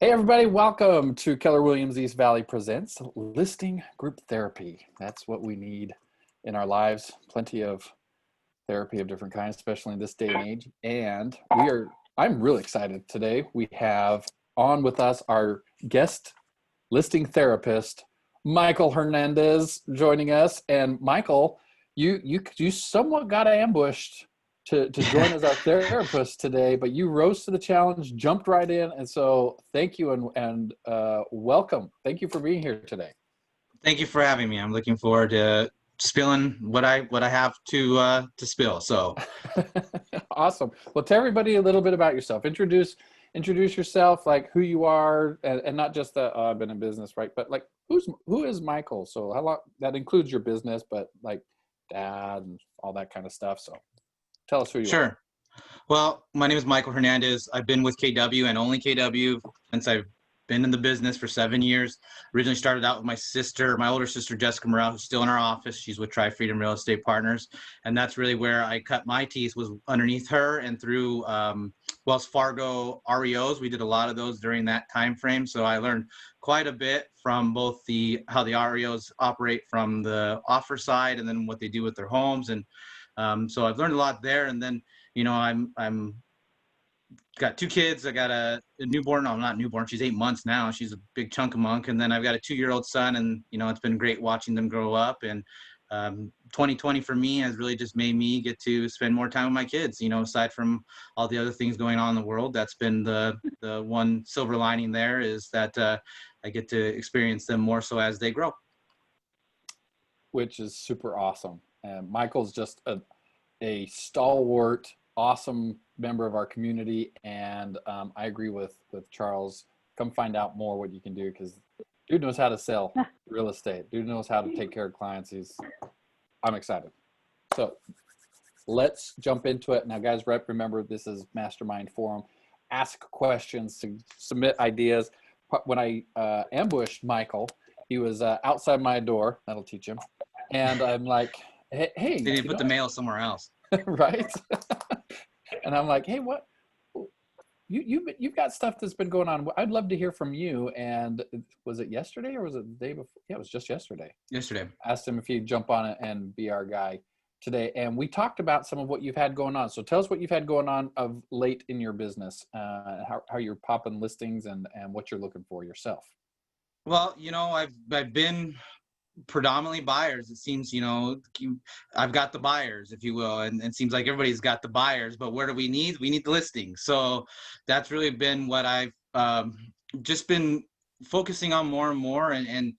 Hey everybody, welcome to Keller Williams East Valley Presents Listing Group Therapy. That's what we need in our lives. Plenty of therapy of different kinds, especially in this day and age. And I'm really excited today. We have on with us our guest listing therapist, Michael Hernandez, joining us. And Michael, you somewhat got ambushed to join as our therapist today, but you rose to the challenge, jumped right in, and so thank you and welcome. Thank you for being here today. Thank you for having me. I'm looking forward to spilling what I have to spill. So Awesome. Well, tell everybody a little bit about yourself. Introduce yourself, like who you are, and not just that I've been in business, right? But like who is Michael? So how long that includes your business, but like dad and all that kind of stuff. So tell us who you are. sure. Well, my name is Michael Hernandez. I've been with KW and only KW since I've been in the business for 7 years. Originally started out with my older sister, Jessica Morel, who's still in our office. She's with Tri-Freedom Real Estate Partners. And that's really where I cut my teeth, was underneath her and through Wells Fargo REOs. We did a lot of those during that time frame. So I learned quite a bit from both how the REOs operate from the offer side and then what they do with their homes. And so I've learned a lot there. And then, I'm got two kids. I got a newborn. No, not newborn. She's 8 months now. She's a big chunk of monk. And then I've got a 2-year-old son, and it's been great watching them grow up. And 2020 for me has really just made me get to spend more time with my kids. Aside from all the other things going on in the world, that's been the one silver lining there, is that I get to experience them more so as they grow. Which is super awesome. And Michael's just a stalwart, awesome member of our community. And I agree with Charles. Come find out more what you can do, because dude knows how to sell real estate. Dude knows how to take care of clients. I'm excited. So let's jump into it. Now, guys, remember, this is Mastermind Forum. Ask questions, submit ideas. When I ambushed Michael, he was outside my door. That'll teach him. And I'm like, hey, They need to put the mail somewhere else. Right? And I'm like, hey, what? You've got stuff that's been going on. I'd love to hear from you. And was it yesterday or was it the day before? Yeah, it was just yesterday. Yesterday. Asked him if he'd jump on it and be our guy today. And we talked about some of what you've had going on. So tell us what you've had going on of late in your business, how you're popping listings and what you're looking for yourself. Well, I've been predominantly buyers. It seems, I've got the buyers, if you will, and it seems like everybody's got the buyers, but where do we need the listings. So that's really been what I've just been focusing on more and more, and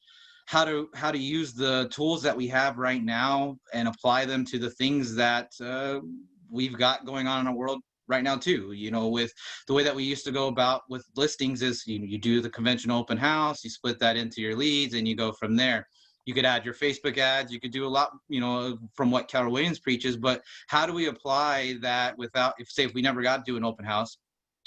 how to use the tools that we have right now and apply them to the things that we've got going on in our world right now too. With the way that we used to go about with listings is you do the conventional open house, you split that into your leads, and you go from there. You could add your Facebook ads. You could do a lot, from what Keller Williams preaches. But how do we apply that if we never got to do an open house,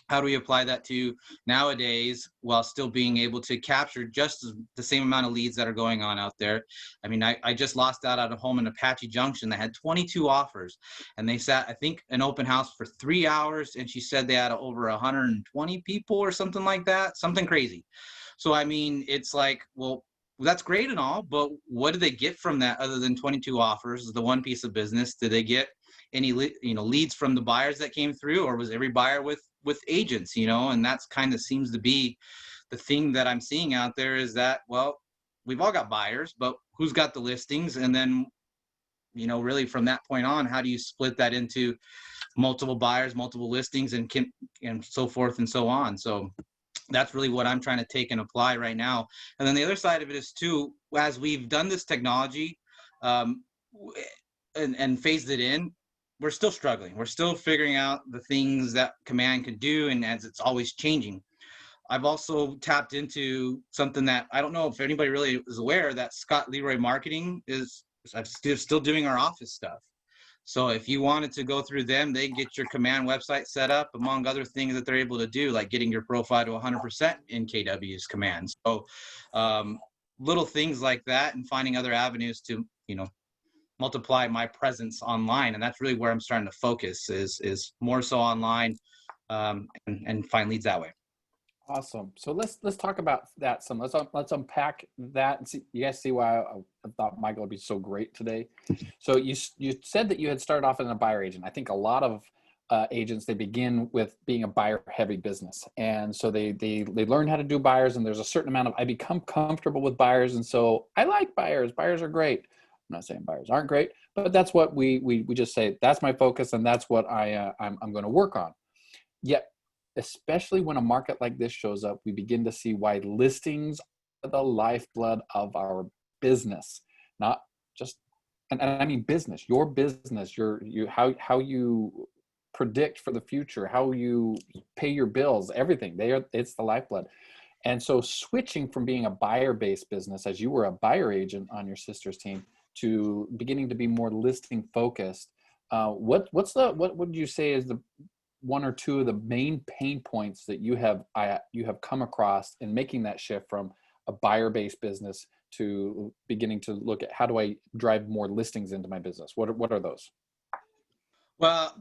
how do we apply that to nowadays while still being able to capture just the same amount of leads that are going on out there? I mean, I just lost out at a home in Apache Junction that had 22 offers, and they sat, I think, an open house for 3 hours, and she said they had over 120 people or something like that, something crazy. So, I mean, it's like, well, that's great and all, but what do they get from that other than 22 offers, the one piece of business? Did they get any leads from the buyers that came through, or was every buyer with agents? And that's kind of seems to be the thing that I'm seeing out there, is that, well, we've all got buyers, but who's got the listings? And then really from that point on, how do you split that into multiple buyers, multiple listings, and so forth and so on? So that's really what I'm trying to take and apply right now. And then the other side of it is too, as we've done this technology and phased it in, we're still struggling. We're still figuring out the things that Command can do, and as it's always changing. I've also tapped into something that I don't know if anybody really is aware, that Scott Leroy Marketing is still doing our office stuff. So if you wanted to go through them, they get your Command website set up, among other things that they're able to do, like getting your profile to 100% in KW's Command. So little things like that, and finding other avenues to, multiply my presence online. And that's really where I'm starting to focus, is more so online, and find leads that way. Awesome. So let's talk about that some. Let's unpack that and see. You guys see why I thought Michael would be so great today. So you said that you had started off as a buyer agent. I think a lot of agents, they begin with being a buyer heavy business, and so they learn how to do buyers. And there's a certain amount of, I become comfortable with buyers, and so I like buyers. Buyers are great. I'm not saying buyers aren't great, but that's what we just say. That's my focus, and that's what I'm going to work on. Yet, especially when a market like this shows up, we begin to see why listings are the lifeblood of our business, not just, and I mean business, your business, how you predict for the future, how you pay your bills, everything. It's the lifeblood. And so switching from being a buyer-based business, as you were a buyer agent on your sister's team, to beginning to be more listing focused, what would you say is the one or two of the main pain points that you have come across in making that shift from a buyer-based business to beginning to look at how do I drive more listings into my business? What are those? Well,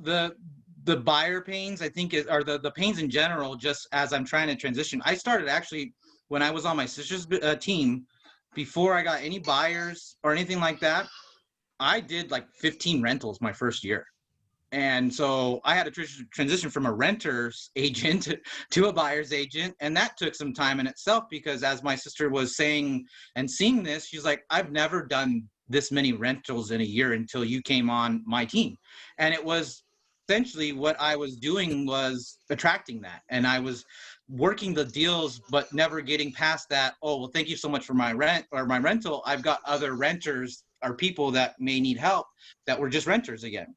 the buyer pains, I think, are the pains in general. Just as I'm trying to transition, I started actually when I was on my sister's team. Before I got any buyers or anything like that, I did like 15 rentals my first year. And so I had to transition from a renter's agent to a buyer's agent. And that took some time in itself, because as my sister was saying and seeing this, she's like, I've never done this many rentals in a year until you came on my team. And it was essentially what I was doing was attracting that. And I was working the deals, but never getting past that. Oh, well, thank you so much for my rent or my rental. I've got other renters or people that may need help that were just renters again.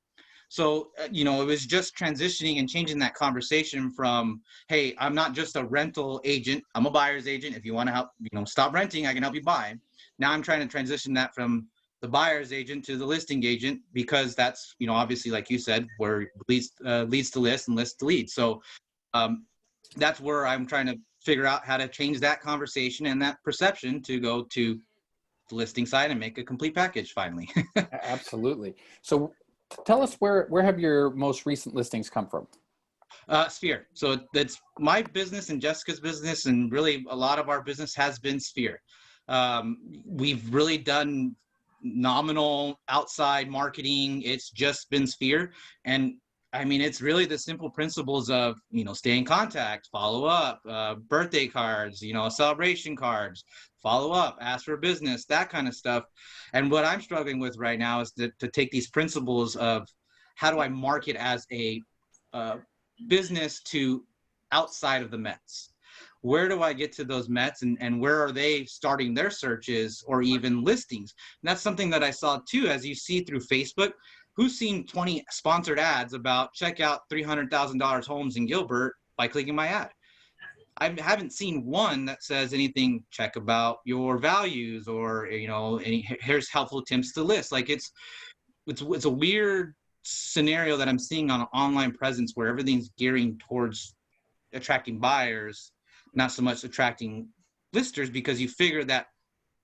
So, it was just transitioning and changing that conversation from, hey, I'm not just a rental agent, I'm a buyer's agent. If you want to help, stop renting, I can help you buy. Now I'm trying to transition that from the buyer's agent to the listing agent, because that's, obviously, like you said, where leads to list and list to lead. So that's where I'm trying to figure out how to change that conversation and that perception to go to the listing side and make a complete package finally. Absolutely. So tell us, where have your most recent listings come from? Sphere. So that's my business and Jessica's business, and really a lot of our business has been Sphere. We've really done nominal outside marketing. It's just been Sphere. And I mean, it's really the simple principles of, stay in contact, follow up, birthday cards, celebration cards, follow up, ask for business, that kind of stuff. And what I'm struggling with right now is to take these principles of how do I market as a business to outside of the Mets. Where do I get to those Mets, and where are they starting their searches or even listings? And that's something that I saw too, as you see through Facebook. Who's seen 20 sponsored ads about check out $300,000 homes in Gilbert by clicking my ad? I haven't seen one that says anything, check about your values, or here's helpful tips to list. Like it's a weird scenario that I'm seeing on an online presence where everything's gearing towards attracting buyers, not so much attracting listers, because you figure that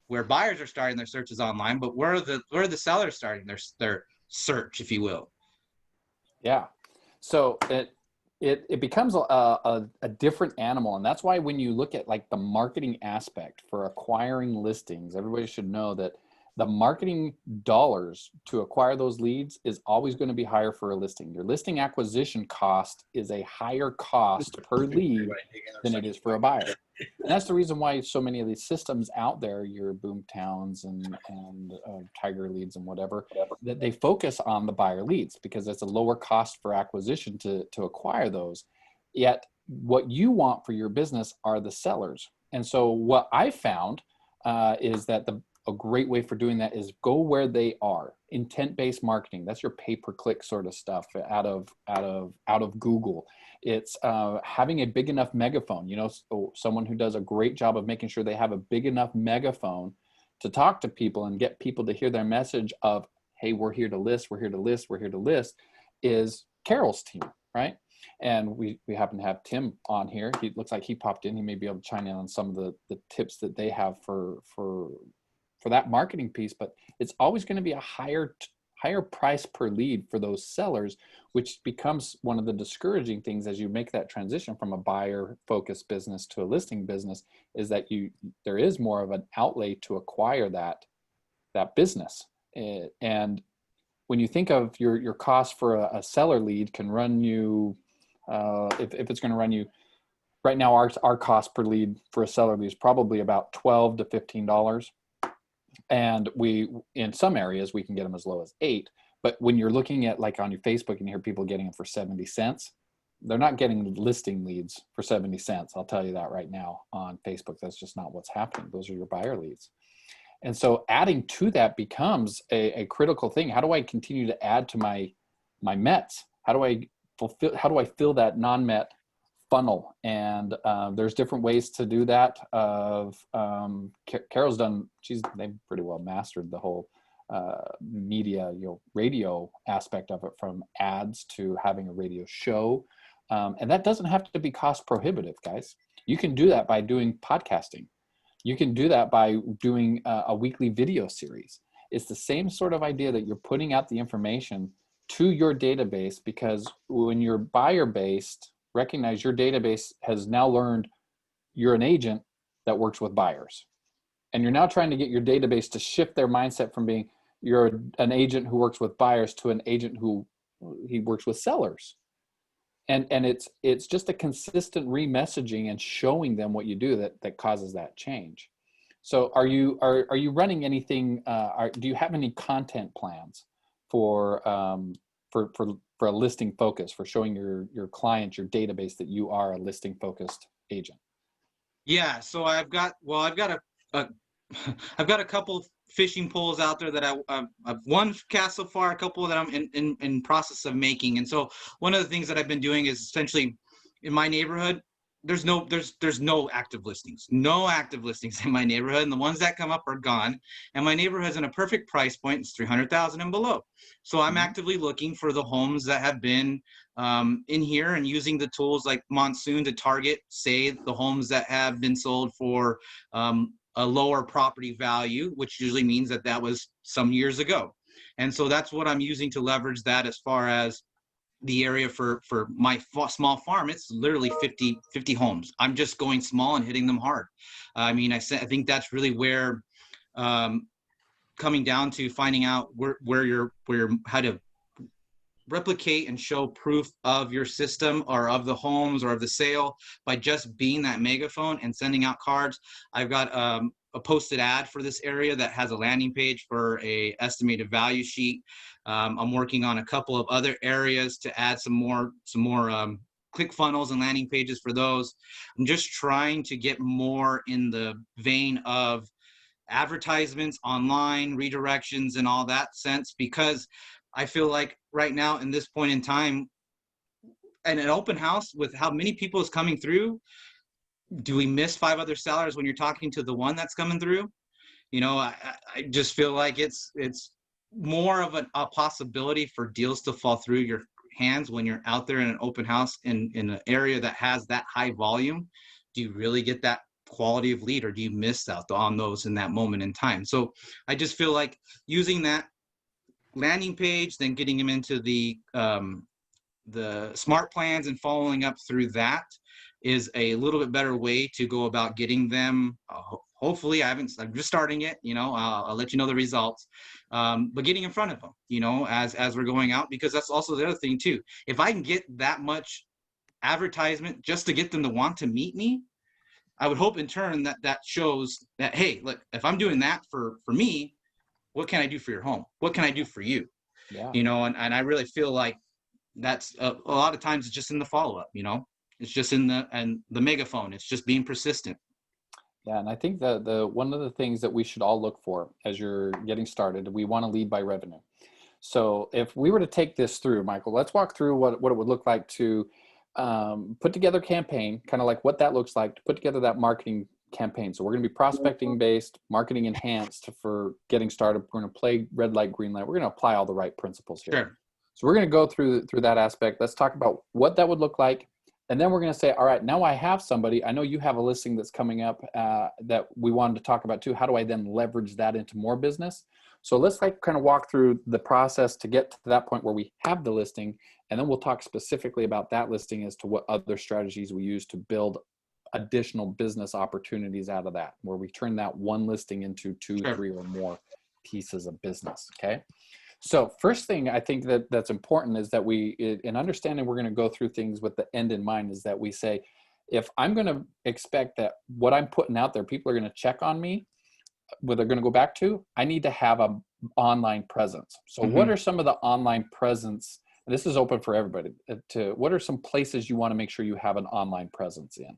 where buyers are starting their searches online, but where are the sellers starting their search, if you will? Yeah. So it becomes a different animal. And that's why when you look at like the marketing aspect for acquiring listings, everybody should know that the marketing dollars to acquire those leads is always going to be higher for a listing. Your listing acquisition cost is a higher cost per lead than it is for a buyer. And that's the reason why so many of these systems out there, your Boomtowns and Tiger Leads and whatever, that they focus on the buyer leads, because it's a lower cost for acquisition to acquire those. Yet what you want for your business are the sellers. And so what I found is that a great way for doing that is go where they are. Intent-based marketing. That's your pay-per-click sort of stuff out of Google. It's having a big enough megaphone. So someone who does a great job of making sure they have a big enough megaphone to talk to people and get people to hear their message of, hey, we're here to list, we're here to list, we're here to list, is Carol's team, right? And we happen to have Tim on here. He looks like he popped in. He may be able to chime in on some of the tips that they have for that marketing piece, but it's always going to be a higher higher price per lead for those sellers, which becomes one of the discouraging things as you make that transition from a buyer focused business to a listing business, is that there is more of an outlay to acquire that business. And when you think of your cost for a seller lead can run you, if it's going to run you, right now our cost per lead for a seller lead is probably about $12 to $15. And in some areas we can get them as low as $8. But when you're looking at like on your Facebook and you hear people getting them for 70 cents, they're not getting listing leads for 70 cents. I'll tell you that right now on Facebook. That's just not what's happening. Those are your buyer leads. And so adding to that becomes a critical thing. How do I continue to add to my METs? How do I fill that non-MET funnel? And there's different ways to do that. Carol's they've pretty well mastered the whole media, radio aspect of it, from ads to having a radio show. And that doesn't have to be cost prohibitive, guys. You can do that by doing podcasting. You can do that by doing a weekly video series. It's the same sort of idea that you're putting out the information to your database, because when you're buyer based, recognize your database has now learned you're an agent that works with buyers. And you're now trying to get your database to shift their mindset from being you're an agent who works with buyers to an agent who he works with sellers. And it's just a consistent remessaging and showing them what you do that causes that change. So are you running anything? Do you have any content plans for a listing focus, for showing your clients, your database, that you are a listing focused agent? Yeah, so I've got I've got a couple fishing poles out there that I've one cast so far, a couple that I'm in process of making. And so one of the things that I've been doing is essentially in my neighborhood, there's no active listings, in my neighborhood, and the ones that come up are gone. And my neighborhood's in a perfect price point. It's 300,000 and below. So I'm actively looking for the homes that have been in here, and using the tools like Monsoon to target, say, the homes that have been sold for a lower property value, which usually means that was some years ago. And so that's what I'm using to leverage that. As far as the area for my small farm, it's literally 50 homes. I'm just going small and hitting them hard. I mean, I think that's really where coming down to finding out where how to replicate and show proof of your system or of the homes or of the sale by just being that megaphone and sending out cards. I've got a posted ad for this area that has a landing page for a estimated value sheet. I'm working on a couple of other areas to add some more click funnels and landing pages for those. I'm just trying to get more in the vein of advertisements, online redirections, and all that sense, because I feel like right now, in this point in time, and an open house with how many people is coming through, do we miss 5 other sellers when you're talking to the one that's coming through? I just feel like it's more of a possibility for deals to fall through your hands when you're out there in an open house in an area that has that high volume. Do you really get that quality of lead, or do you miss out on those in that moment in time? So I just feel like using that landing page, then getting them into the smart plans and following up through that is a little bit better way to go about getting them. Hopefully, I'm just starting it. I'll let you know the results, but getting in front of them, as we're going out, because that's also the other thing too. If I can get that much advertisement just to get them to want to meet me, I would hope in turn that shows that, hey, look, if I'm doing that for me, what can I do for your home? What can I do for you? Yeah. And I really feel like that's a lot of times it's just in the follow-up, it's just in the megaphone. It's just being persistent. Yeah. And I think the one of the things that we should all look for as you're getting started, we want to lead by revenue. So if we were to take this through, Michael, let's walk through what it would look like to put together a campaign, kind of like what that looks like, to put together that marketing campaign. So we're going to be prospecting based, marketing enhanced for getting started. We're going to play red light, green light. We're going to apply all the right principles here. Sure. So we're going to go through that aspect. Let's talk about what that would look like. And then we're going to say, all right, now I have somebody. I know you have a listing that's coming up that we wanted to talk about too. How do I then leverage that into more business? So let's like kind of walk through the process to get to that point where we have the listing, and then we'll talk specifically about that listing as to what other strategies we use to build additional business opportunities out of that, where we turn that one listing into 2, 3, or more pieces of business. Okay. So first thing I think that's important is that we, in understanding we're going to go through things with the end in mind, is that we say, if I'm going to expect that what I'm putting out there, people are going to check on me, where they're going to go back to, I need to have an online presence. So what are some of the online presence? And this is open for everybody. What are some places you want to make sure you have an online presence in?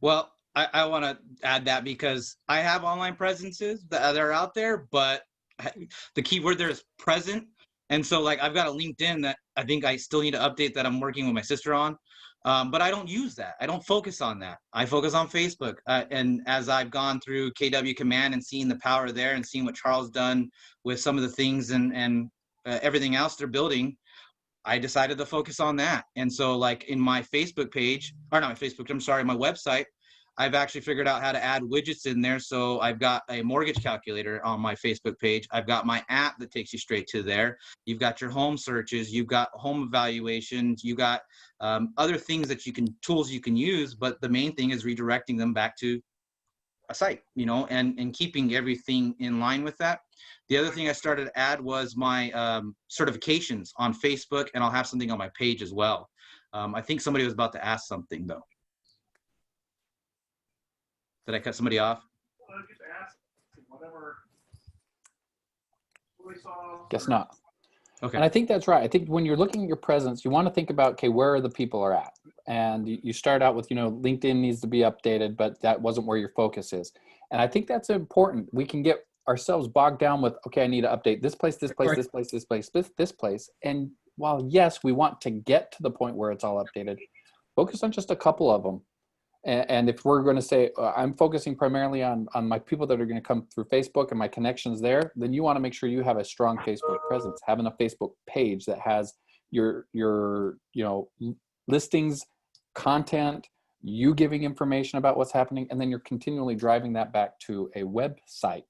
Well, I want to add that because I have online presences that are out there, but the key word there is present. And so like I've got a LinkedIn that I think I still need to update that I'm working with my sister on. But I don't use that. I don't focus on that. I focus on Facebook. And as I've gone through KW Command and seeing the power there and seeing what Charles done with some of the things and everything else they're building, I decided to focus on that. And so like in my Facebook page, or not my Facebook, I'm sorry, my website, I've actually figured out how to add widgets in there. So I've got a mortgage calculator on my Facebook page. I've got my app that takes you straight to there. You've got your home searches, you've got home evaluations, you got other things that tools you can use. But the main thing is redirecting them back to a site, you know, and keeping everything in line with that. The other thing I started to add was my certifications on Facebook, and I'll have something on my page as well. I think somebody was about to ask something though. Did I cut somebody off? Guess not. Okay. And I think that's right. I think when you're looking at your presence, you want to think about, okay, where are the people are at? And you start out with, you know, LinkedIn needs to be updated, but that wasn't where your focus is. And I think that's important. We can get ourselves bogged down with, okay, I need to update this place, this place, this place, this place, this place. And while, yes, we want to get to the point where it's all updated, focus on just a couple of them. And if we're going to say, I'm focusing primarily on my people that are going to come through Facebook and my connections there, then you want to make sure you have a strong Facebook presence, having a Facebook page that has your you know, listings, content, you giving information about what's happening, and then you're continually driving that back to a website.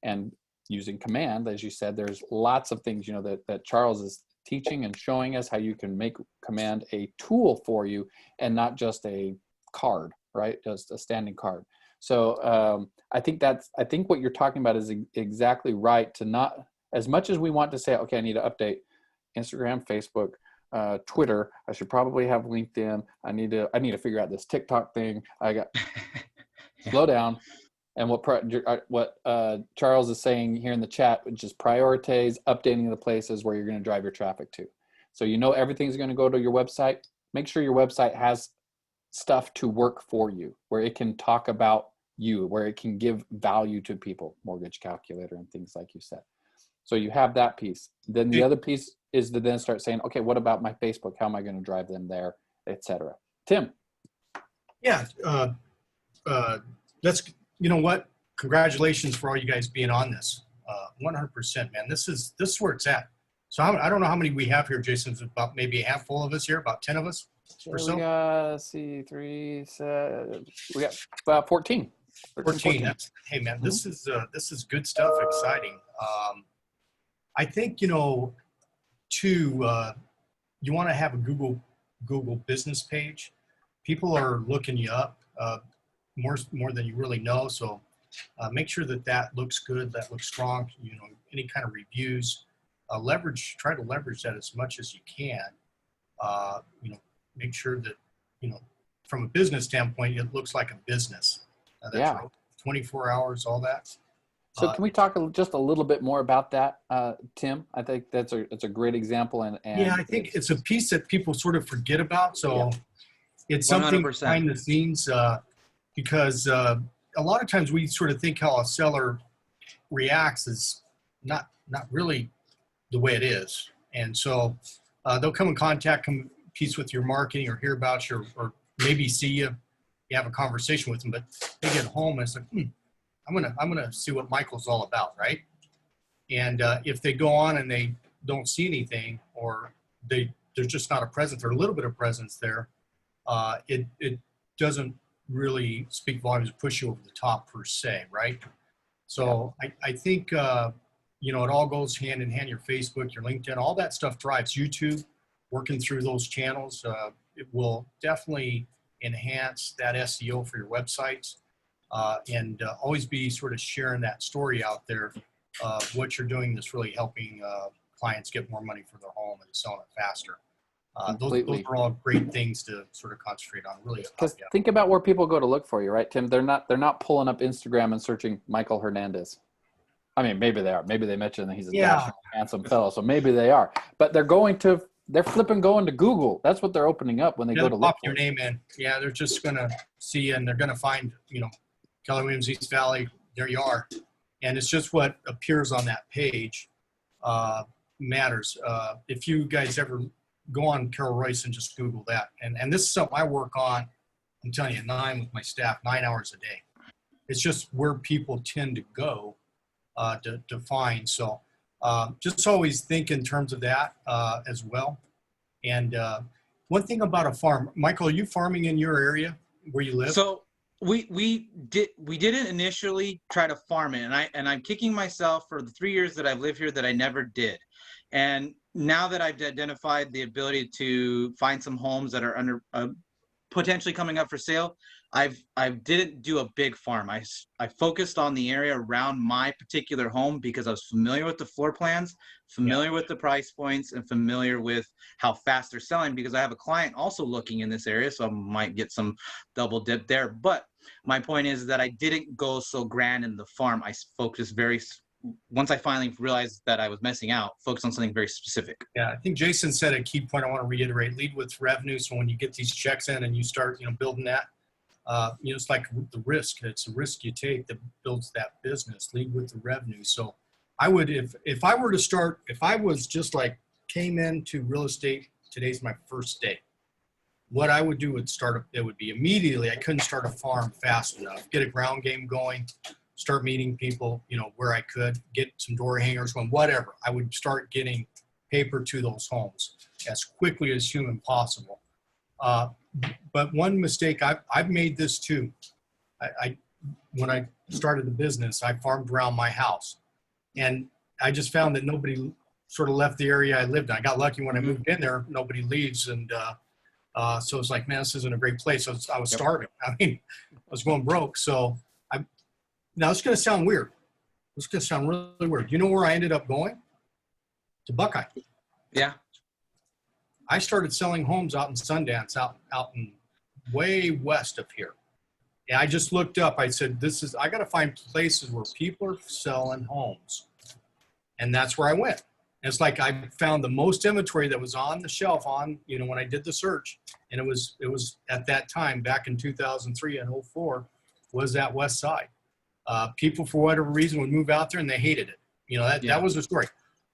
And using command, as you said, there's lots of things, you know, that Charles is teaching and showing us how you can make command a tool for you and not just a card, right? Just a standing card. So I think what you're talking about is exactly right, to not, as much as we want to say, okay, I need to update Instagram, Facebook, Twitter, I should probably have LinkedIn. I need to figure out this TikTok thing. I got slow down. And what Charles is saying here in the chat, which is prioritize updating the places where you're going to drive your traffic to. So you know everything's going to go to your website. Make sure your website has stuff to work for you, where it can talk about you, where it can give value to people, mortgage calculator and things like you said. So you have that piece. Then the other piece is to then start saying, okay, what about my Facebook? How am I going to drive them there, etc. Tim. Yeah, that's, you know what? Congratulations for all you guys being on this. 100%, man. This is where it's at. So I don't know how many we have here, Jason. About maybe a handful of us here, about 10 of us or so. We got, we got about 14. 14. Hey, man, this is good stuff. Exciting. I think, you know, you want to have a Google business page. People are looking you up more than you really know. So make sure that looks good, that looks strong. You know, any kind of reviews, try to leverage that as much as you can. You know, make sure that, you know, from a business standpoint, it looks like a business. That's 24 hours, all that. So can we talk just a little bit more about that, Tim? I think it's a great example. And yeah, I think it's a piece that people sort of forget about. So it's something 100%. behind the scenes because a lot of times we sort of think how a seller reacts is not really the way it is. And so they'll come in contact, piece with your marketing or hear about you or maybe see you have a conversation with them, but they get home and it's like, I'm gonna see what Michael's all about, right? And if they go on and they don't see anything, or there's just not a presence or a little bit of presence there, it doesn't really speak volumes, push you over the top per se, right? So I think, you know, it all goes hand in hand. Your Facebook, your LinkedIn, all that stuff drives. YouTube, working through those channels, it will definitely enhance that SEO for your websites, and always be sort of sharing that story out there of what you're doing that's really helping clients get more money for their home and selling it faster. Those are all great things to sort of concentrate on. Really, because think about where people go to look for you, right, Tim? They're not pulling up Instagram and searching Michael Hernandez. I mean, maybe they are. Maybe they mentioned that he's a dashing, handsome fellow, so maybe they are. But they're flipping going to Google. That's what they're opening up when they go to look for your name in. Yeah, they're just gonna see you, and they're gonna find, you know, Keller Williams East Valley. There you are, and it's just what appears on that page matters. If you guys ever go on Carol Royce and just Google that, and this is something I work on. I'm telling you, with my staff, 9 hours a day. It's just where people tend to go to find. So just always think in terms of that as well. And one thing about a farm, Michael, are you farming in your area where you live? So we didn't initially try to farm it, and I'm kicking myself for the 3 years that I've lived here that I never did. And now that I've identified the ability to find some homes that are under potentially coming up for sale, I didn't do a big farm. I focused on the area around my particular home because I was familiar with the floor plans, familiar with the price points, and familiar with how fast they're selling, because I have a client also looking in this area, so I might get some double dip there. But my point is that I didn't go so grand in the farm. I focused once I finally realized that I was messing out, focus on something very specific. Yeah, I think Jason said a key point I want to reiterate: lead with revenue. So when you get these checks in and you start, building that, it's like the risk. It's a risk you take that builds that business. Lead with the revenue. So I would, if I were to start, if I was just like came into real estate, today's my first day. What I would do would it would be immediately. I couldn't start a farm fast enough. Get a ground game going. Start meeting people, where I could get some door hangers going, whatever. I would start getting paper to those homes as quickly as human possible. But one mistake, I've made this too. When I started the business, I farmed around my house, and I just found that nobody sort of left the area I lived in. I got lucky when I moved in there, nobody leaves. And so it's like, man, this isn't a great place. So I was starving. I mean, I was going broke. So now it's going to sound weird. It's going to sound really weird. You know where I ended up going? To Buckeye. Yeah. I started selling homes out in Sundance, out in way west of here. And I just looked up. I said, I got to find places where people are selling homes. And that's where I went. And it's like I found the most inventory that was on the shelf when I did the search. And it was at that time, back in 2003 and 2004, was that west side. People, for whatever reason, would move out there and they hated it. That was the story.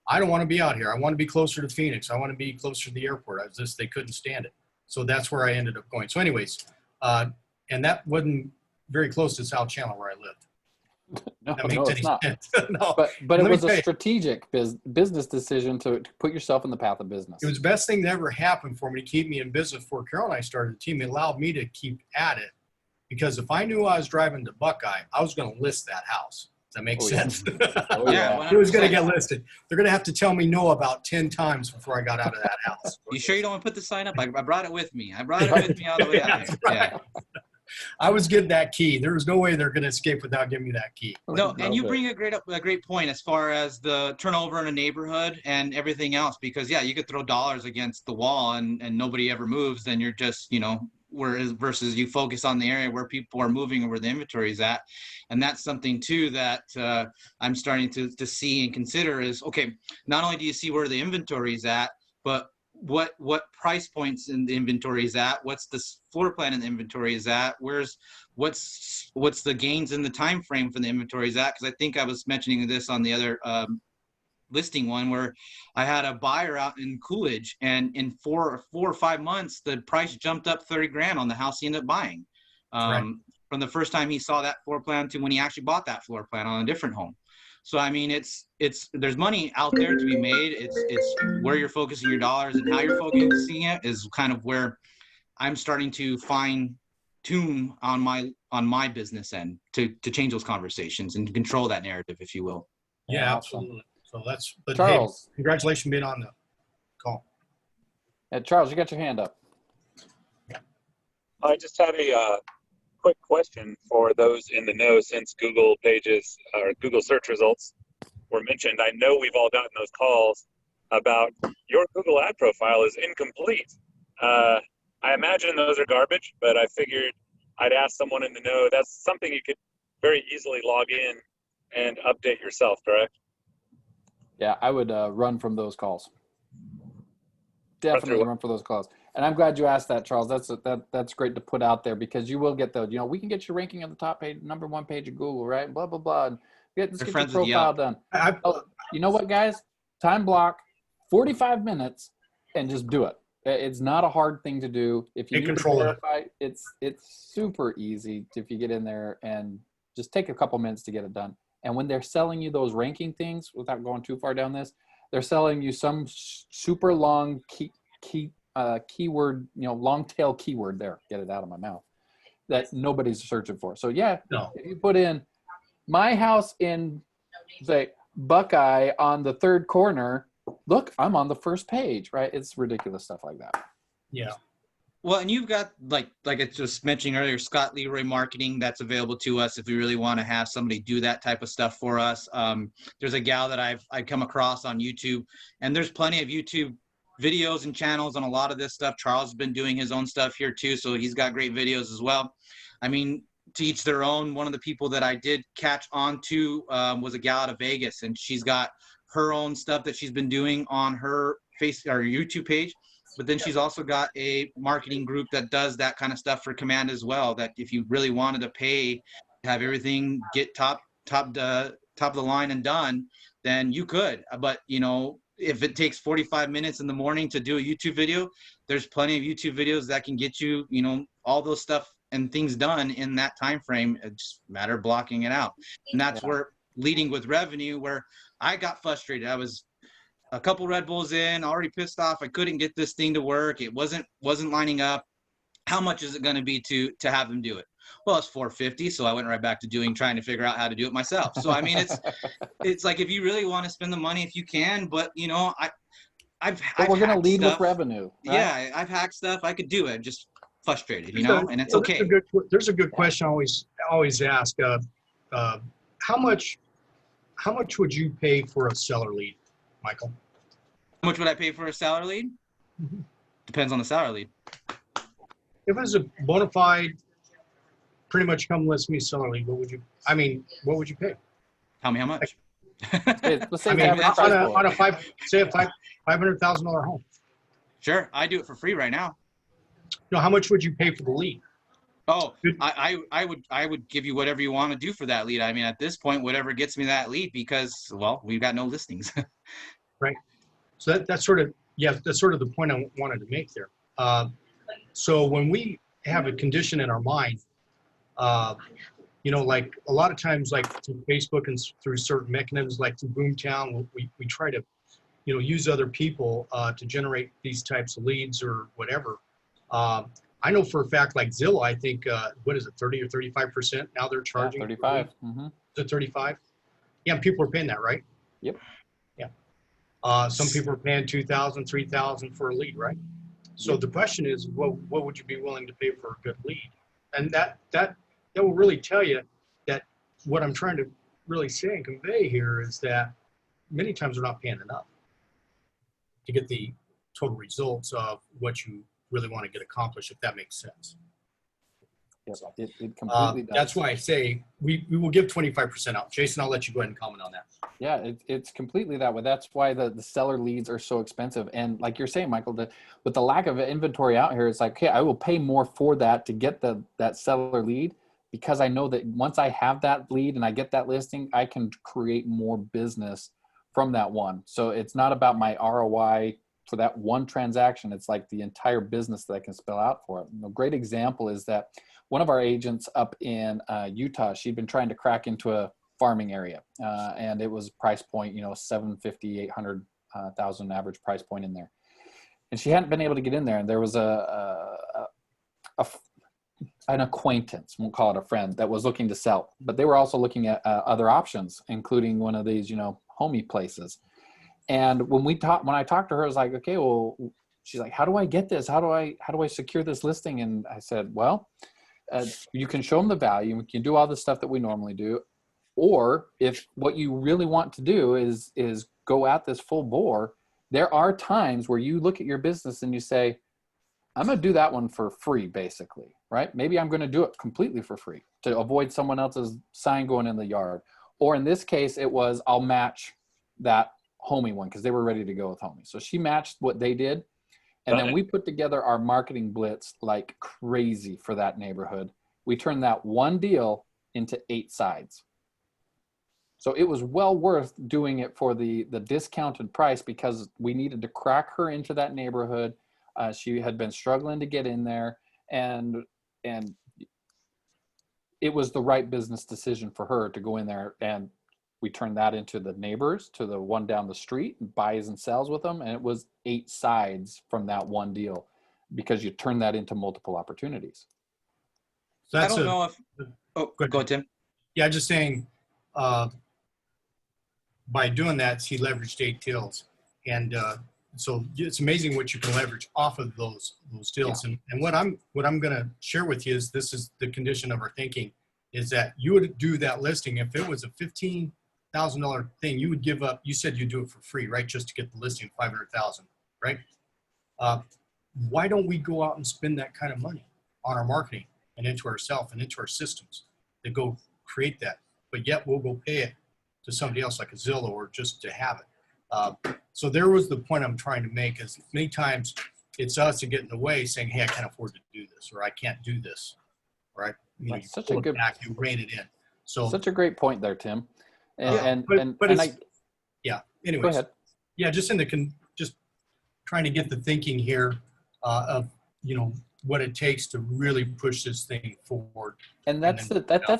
I don't want to be out here. I want to be closer to Phoenix. I want to be closer to the airport. They couldn't stand it. So that's where I ended up going. So anyways, and that wasn't very close to South Chandler where I lived. No, it's not. No. But it was a strategic business decision to put yourself in the path of business. It was the best thing that ever happened for me to keep me in business before Carol and I started the team. It allowed me to keep at it. Because if I knew I was driving to Buckeye, I was going to list that house. Does that make sense? Yeah. It was going to get listed. They're going to have to tell me no about 10 times before I got out of that house. You sure you don't want to put the sign up? I brought it with me. I brought it with me all the way out here. Right. Yeah. I was given that key. There was no way they're going to escape without giving me that key. No, and you bring a great point as far as the turnover in a neighborhood and everything else. Because, you could throw dollars against the wall and nobody ever moves. Then you're just, versus you focus on the area where people are moving and where the inventory is at. And that's something too that I'm starting to see and consider is, okay, not only do you see where the inventory is at, but what price points in the inventory is at, what's the floor plan in the inventory is at, what's the gains in the time frame for the inventory is at. Because I think I was mentioning this on the other listing one where I had a buyer out in Coolidge, and in 4 or 5 months the price jumped up 30 grand on the house he ended up buying from the first time he saw that floor plan to when he actually bought that floor plan on a different home. So I mean, it's there's money out there to be made. It's where you're focusing your dollars and how you're focusing it is kind of where I'm starting to find tune on my business end to change those conversations and control that narrative, if you will. Yeah, Awesome. absolutely. So that's, but Charles. hey, congratulations being on the call. Charles, you got your hand up. I just had a quick question for those in the know, since Google pages or Google search results were mentioned. I know we've all gotten those calls about your Google ad profile is incomplete. I imagine those are garbage, but I figured I'd ask someone in the know. That's something you could very easily log in and update yourself, correct? Yeah, I would run from those calls. Definitely run for those calls. And I'm glad you asked that, Charles. That's great to put out there, because you will get those. You know, we can get your ranking on the top page, #1 page of Google, right? Blah blah blah. And let's get your profile done. You know what, guys? Time block 45 minutes and just do it. It's not a hard thing to do. If you need to verify, it's super easy if you get in there and just take a couple minutes to get it done. And when they're selling you those ranking things, without going too far down this, they're selling you some super long keyword, long tail keyword there. Get it out of my mouth. That nobody's searching for. So yeah, if you put in my house in, say, Buckeye on the 3rd corner, look, I'm on the 1st page, right? It's ridiculous stuff like that. Yeah. Well, and you've got, like I just mentioned earlier, Scott Leroy Marketing that's available to us if we really want to have somebody do that type of stuff for us. There's a gal that I've come across on YouTube, and there's plenty of YouTube videos and channels on a lot of this stuff. Charles has been doing his own stuff here too, so he's got great videos as well. I mean, to each their own. One of the people that I did catch on to was a gal out of Vegas, and she's got her own stuff that she's been doing on her YouTube page. But then she's also got a marketing group that does that kind of stuff for Command as well, that if you really wanted to pay, have everything get top of the line and done, then you could. But, if it takes 45 minutes in the morning to do a YouTube video, there's plenty of YouTube videos that can get you, all those stuff and things done in that time frame. It's just a matter of blocking it out. And that's where leading with revenue, where I got frustrated. I was a couple Red Bulls in, already pissed off. I couldn't get this thing to work. It wasn't lining up. How much is it going to be to have them do it? Well, it's $450, so I went right back to trying to figure out how to do it myself. So I mean, it's like, if you really want to spend the money, if you can, but I've we're going to lead with revenue. Right? Yeah, I've hacked stuff. I could do it. I'm just frustrated, and it's okay. There's a good question I always ask. How much would you pay for a seller lead, Michael? How much would I pay for a seller lead? Mm-hmm. Depends on the seller lead. If it was a bona fide, pretty much come list me seller lead, what would you pay? Tell me how much. Let's say on a $500,000 home. Sure, I do it for free right now. How much would you pay for the lead? Oh, I would give you whatever you want to do for that lead. I mean, at this point, whatever gets me that lead, because, well, we've got no listings. Right. So that's sort of the point I wanted to make there. So when we have a condition in our mind, like a lot of times, like through Facebook and through certain mechanisms, like through Boomtown, we try to, use other people to generate these types of leads or whatever. I know for a fact, like Zillow, I think, what is it, 30 or 35% now they're charging? 35. Mm-hmm. Is it 35? Yeah, and people are paying that, right? Yep. Yeah. Some people are paying $2,000, $3,000 for a lead, right? So the question is, what would you be willing to pay for a good lead? And that will really tell you that what I'm trying to really say and convey here is that many times we're not paying enough to get the total results of what you really want to get accomplished, if that makes sense. Yep. It completely does. That's why I say we will give 25% out. Jason, I'll let you go ahead and comment on that. Yeah, it's completely that way. That's why the seller leads are so expensive. And like you're saying, Michael, with the lack of inventory out here, it's like, okay, I will pay more for that to get that seller lead, because I know that once I have that lead and I get that listing, I can create more business from that one. So it's not about my ROI for that one transaction. It's like the entire business that I can spell out for it. A great example is that one of our agents up in Utah, she'd been trying to crack into a farming area, and it was price point, $750,000, $800,000 average price point in there, and she hadn't been able to get in there. And there was a an acquaintance, we'll call it a friend, that was looking to sell, but they were also looking at other options, including one of these, homey places. And when I talked to her, I was like, okay, well, she's like, how do I get this? How do I secure this listing? And I said, well, you can show them the value. We can do all the stuff that we normally do. Or if what you really want to do is go at this full bore, there are times where you look at your business and you say, I'm going to do that one for free, basically, right? Maybe I'm going to do it completely for free to avoid someone else's sign going in the yard. Or in this case, it was, I'll match that homey one because they were ready to go with homey. So she matched what they did. And then we put together our marketing blitz like crazy for that neighborhood. We turned that one deal into 8 sides. So it was well worth doing it for the discounted price because we needed to crack her into that neighborhood. She had been struggling to get in there, and it was the right business decision for her to go in there. And we turned that into the neighbors, to the one down the street, and buys and sells with them. And it was 8 sides from that one deal because you turn that into multiple opportunities. So I don't know if, go ahead, Tim. Yeah, just saying, by doing that, he leveraged 8 deals. And so it's amazing what you can leverage off of those deals. Yeah. And what I'm going to share with you is, this is the condition of our thinking, is that you would do that listing. If it was a $15,000 thing, you would give up, you said you'd do it for free, right? Just to get the listing, 500,000, right? Why don't we go out and spend that kind of money on our marketing and into ourselves and into our systems to go create that? But yet we'll go pay it to somebody else like a Zillow or just to have it. So there was the point I'm trying to make, is many times it's us to get in the way saying, hey, I can't afford to do this, or I can't do this, right? You such a good back, you rein it in. So such a great point there, Tim. And yeah. Anyways, go ahead. Yeah, just just trying to get the thinking here of what it takes to really push this thing forward. And that's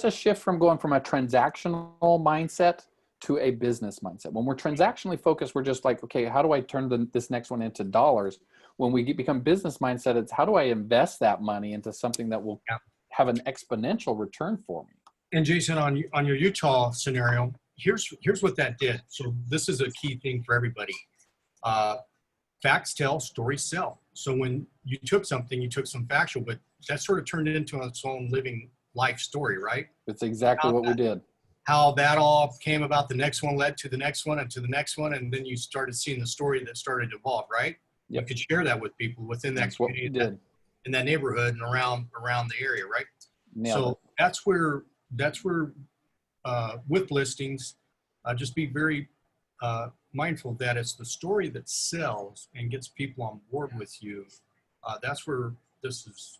a shift from going from a transactional mindset to a business mindset. When we're transactionally focused, we're just like, okay, how do I turn this next one into dollars? When we become business mindset, it's how do I invest that money into something that will have an exponential return for me? And Jason, on your Utah scenario, here's what that did. So this is a key thing for everybody. Facts tell, stories sell. So when you took something, you took some factual, but that sort of turned it into its own living life story, right? It's exactly what we did. How that all came about, the next one led to the next one and to the next one, and then you started seeing the story that started to evolve, right? Yep. You could share that with people within that community, in that neighborhood and around the area, right? So that's where with listings, just be very mindful that it's the story that sells and gets people on board with you. That's where this is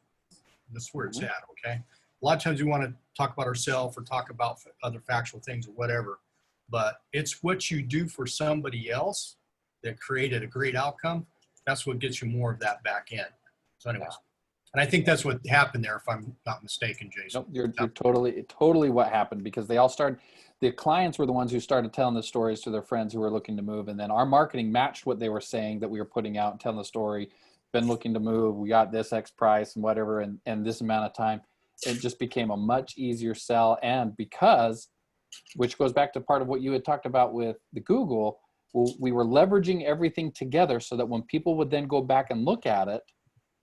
where it's at. Okay. A lot of times we want to talk about ourselves or talk about other factual things or whatever, but it's what you do for somebody else that created a great outcome. That's what gets you more of that back end. So anyways, and I think that's what happened there, if I'm not mistaken, Jason. Nope, you're totally what happened, because the clients were the ones who started telling the stories to their friends who were looking to move. And then our marketing matched what they were saying that we were putting out and telling the story. Been looking to move. We got this X price and whatever, and this amount of time. It just became a much easier sell. And which goes back to part of what you had talked about with the Google, we were leveraging everything together so that when people would then go back and look at it,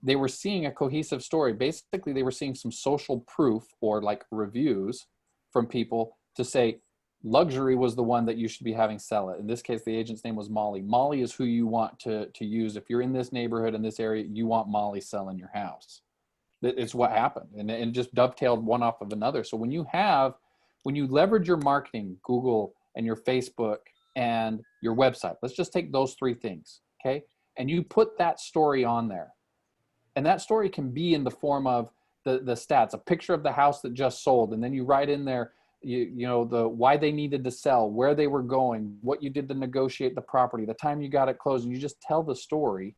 they were seeing a cohesive story. Basically, they were seeing some social proof or like reviews from people to say luxury was the one that you should be having sell it. In this case, the agent's name was Molly. Molly is who you want to use. If you're in this neighborhood, in this area, you want Molly selling your house. It's what happened. And it just dovetailed one off of another. So when you leverage your marketing, Google and your Facebook and your website, let's just take those 3 things, okay? And you put that story on there. And that story can be in the form of the stats, a picture of the house that just sold. And then you write in there, the why they needed to sell, where they were going, what you did to negotiate the property, the time you got it closed, and you just tell the story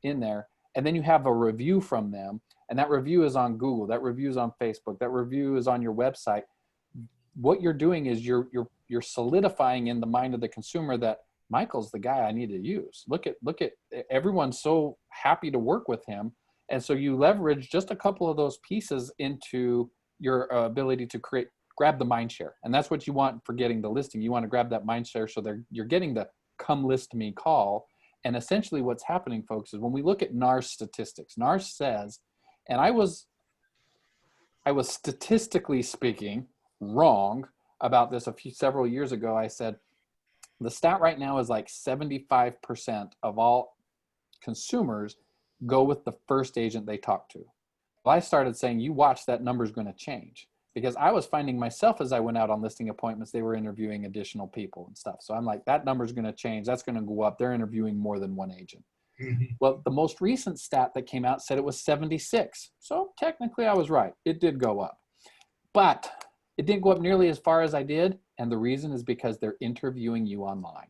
in there. And then you have a review from them. And that review is on Google, that review is on Facebook, that review is on your website. What you're doing is you're solidifying in the mind of the consumer that Michael's the guy I need to use. Look at everyone's so happy to work with him. And so you leverage just a couple of those pieces into your ability to grab the mind share. And that's what you want for getting the listing. You want to grab that mind share so you're getting the come list me call. And essentially what's happening, folks, is when we look at NAR statistics, NAR says, and I was statistically speaking wrong about this several years ago. I said, the stat right now is like 75% of all consumers go with the first agent they talk to. Well, I started saying, you watch, that number's going to change, because I was finding myself as I went out on listing appointments, they were interviewing additional people and stuff. So I'm like, that number's going to change. That's going to go up. They're interviewing more than one agent. Mm-hmm. Well, the most recent stat that came out said it was 76. So technically I was right. It did go up, but it didn't go up nearly as far as I did. And the reason is because they're interviewing you online.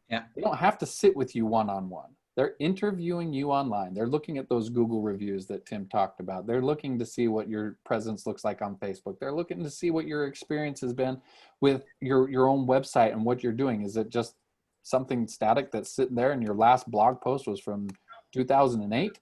Yeah. They don't have to sit with you one-on-one. They're interviewing you online. They're looking at those Google reviews that Tim talked about. They're looking to see what your presence looks like on Facebook. They're looking to see what your experience has been with your own website and what you're doing. Is it just something static that's sitting there and your last blog post was from 2008,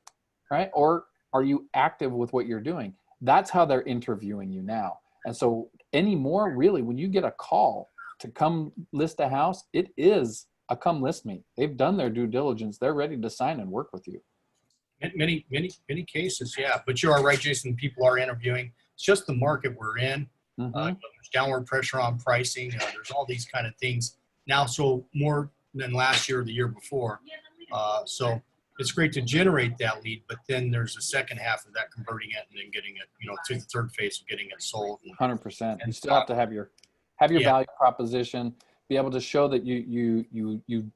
right? Or are you active with what you're doing? That's how they're interviewing you now. And so anymore, really, when you get a call to come list a house, it is a come list me. They've done their due diligence. They're ready to sign and work with you. Many cases, yeah. But you are right, Jason. People are interviewing. It's just the market we're in. Mm-hmm. There's downward pressure on pricing. There's all these kind of things now. So more than last year or the year before. So it's great to generate that lead, but then there's a second half of that, converting it and then getting it, to the third phase of getting it sold. 100%. You still have to have your value proposition. Be able to show that you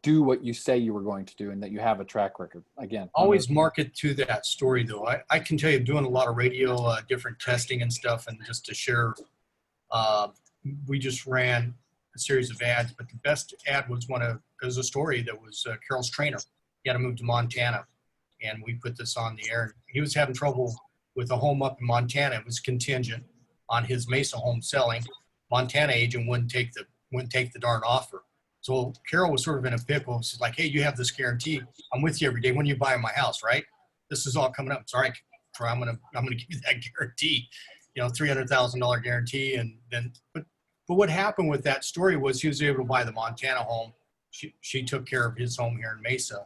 do what you say you were going to do and that you have a track record. Again, always market to that story, though. I can tell you, doing a lot of radio, different testing and stuff, and just to share, we just ran a series of ads, but the best ad was a story that was Carol's trainer. He had to move to Montana, and we put this on the air. He was having trouble with a home up in Montana. It was contingent on his Mesa home selling. Montana agent wouldn't take the darn offer. So Carol was sort of in a pickle. She's like, hey, you have this guarantee. I'm with you every day when you buy my house, right? This is all coming up. Sorry, I'm gonna give you that guarantee, $300,000 guarantee. And then, but what happened with that story was he was able to buy the Montana home. She took care of his home here in Mesa.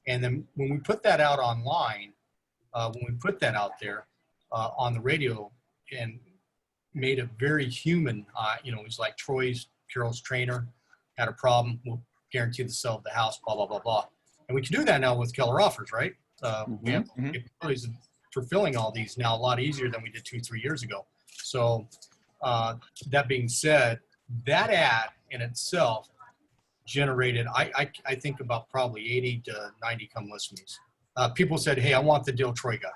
And then when we put that out online, when we put that out there on the radio and made it very human, it was like Carol's trainer had a problem, we'll guarantee the sale of the house, blah, blah, blah, blah. And we can do that now with Keller Offers, right? We have capabilities of fulfilling all these now a lot easier than we did 2-3 years ago. So that being said, that ad in itself generated, I think about probably 80 to 90 come listings. People said, hey, I want the deal Troy got.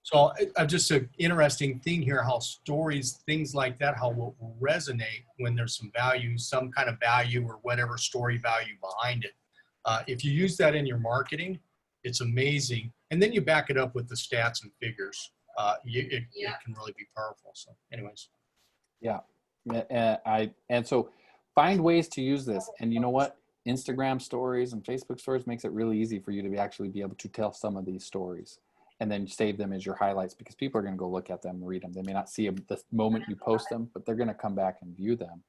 So just an interesting thing here, how stories, things like that, how will resonate when there's some value, some kind of value or whatever story value behind it. If you use that in your marketing, it's amazing. And then you back it up with the stats and figures. It can really be powerful. So anyways. Yeah. And so find ways to use this. And you know what? Instagram stories and Facebook stories makes it really easy for you to actually be able to tell some of these stories and then save them as your highlights, because people are going to go look at them and read them. They may not see them the moment you post them, but they're going to come back and view them.